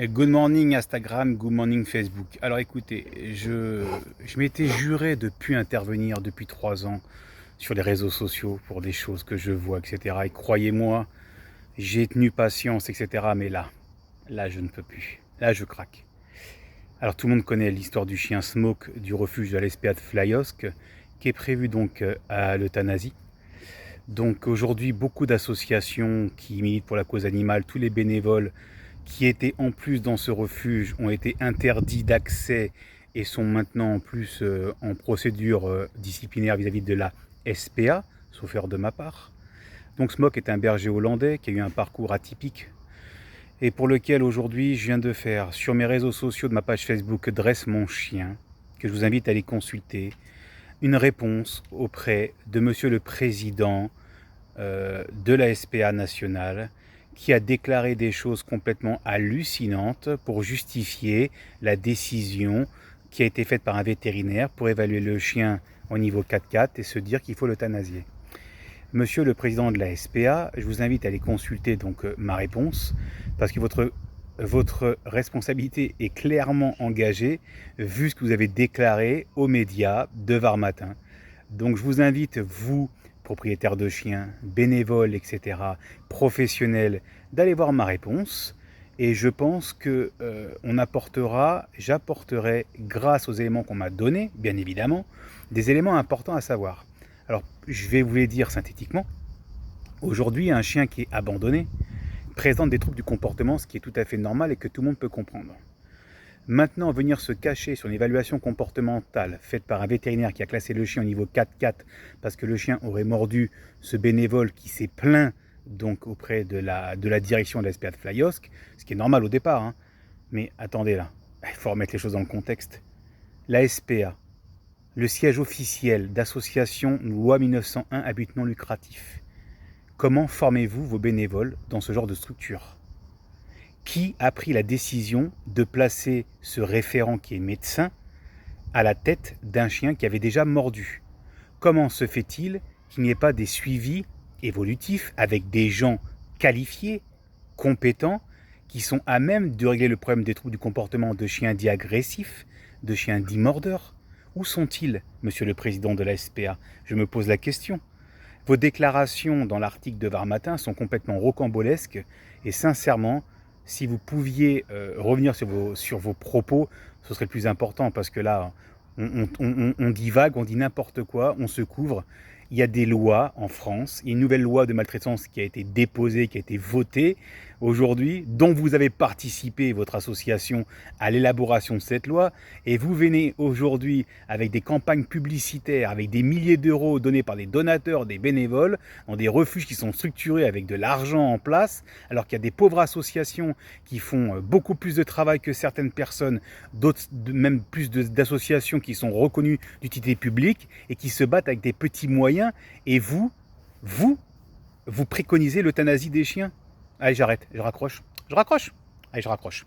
Good morning Instagram, good morning Facebook. Alors écoutez, je m'étais juré de ne plus intervenir depuis 3 ans sur les réseaux sociaux pour des choses que je vois, etc. Et croyez-moi, j'ai tenu patience, etc. Mais là je ne peux plus. Là je craque. Alors tout le monde connaît l'histoire du chien Smoke du refuge de la SPA de Flyosque qui est prévu donc à l'euthanasie. Donc aujourd'hui, beaucoup d'associations qui militent pour la cause animale, tous les bénévoles qui étaient en plus dans ce refuge ont été interdits d'accès et sont maintenant en plus en procédure disciplinaire vis-à-vis de la SPA, sauf erreur de ma part. Donc Smoke est un berger hollandais qui a eu un parcours atypique et pour lequel aujourd'hui je viens de faire sur mes réseaux sociaux de ma page Facebook Dresse mon chien, que je vous invite à aller consulter, une réponse auprès de Monsieur le Président de la SPA nationale, qui a déclaré des choses complètement hallucinantes pour justifier la décision qui a été faite par un vétérinaire pour évaluer le chien au niveau 4-4 et se dire qu'il faut l'euthanasier. Monsieur le président de la SPA, je vous invite à aller consulter donc ma réponse, parce que votre responsabilité est clairement engagée, vu ce que vous avez déclaré aux médias de Var Matin. Donc je vous invite, vous, propriétaires de chiens, bénévoles, etc., professionnels, d'aller voir ma réponse. Et je pense que j'apporterai, grâce aux éléments qu'on m'a donnés, bien évidemment, des éléments importants à savoir. Alors, je vais vous les dire synthétiquement. Aujourd'hui, un chien qui est abandonné présente des troubles du comportement, ce qui est tout à fait normal et que tout le monde peut comprendre. Maintenant, venir se cacher sur une évaluation comportementale faite par un vétérinaire qui a classé le chien au niveau 4-4 parce que le chien aurait mordu ce bénévole qui s'est plaint donc auprès de la direction de la SPA de Flyosque, ce qui est normal au départ, hein. Mais attendez là, il faut remettre les choses dans le contexte. La SPA, le siège officiel d'association loi 1901 à but non lucratif. Comment formez-vous vos bénévoles dans ce genre de structure ? Qui a pris la décision de placer ce référent qui est médecin à la tête d'un chien qui avait déjà mordu? Comment se fait-il qu'il n'y ait pas des suivis évolutifs avec des gens qualifiés, compétents, qui sont à même de régler le problème des troubles du comportement de chiens dits agressifs, de chiens dits mordeurs? Où sont-ils, monsieur le président de la SPA? Je me pose la question. Vos déclarations dans l'article de Var Matin sont complètement rocambolesques et sincèrement, si vous pouviez revenir sur vos propos, ce serait le plus important, parce que là, on divague, on dit n'importe quoi, on se couvre. Il y a des lois en France, il y a une nouvelle loi de maltraitance qui a été déposée, qui a été votée aujourd'hui, dont vous avez participé, votre association, à l'élaboration de cette loi, et vous venez aujourd'hui avec des campagnes publicitaires, avec des milliers d'euros donnés par des donateurs, des bénévoles, dans des refuges qui sont structurés avec de l'argent en place, alors qu'il y a des pauvres associations qui font beaucoup plus de travail que certaines personnes, d'autres même plus d'associations qui sont reconnues d'utilité publique et qui se battent avec des petits moyens, et vous préconisez l'euthanasie des chiens. Allez, j'arrête, je raccroche. Allez, je raccroche.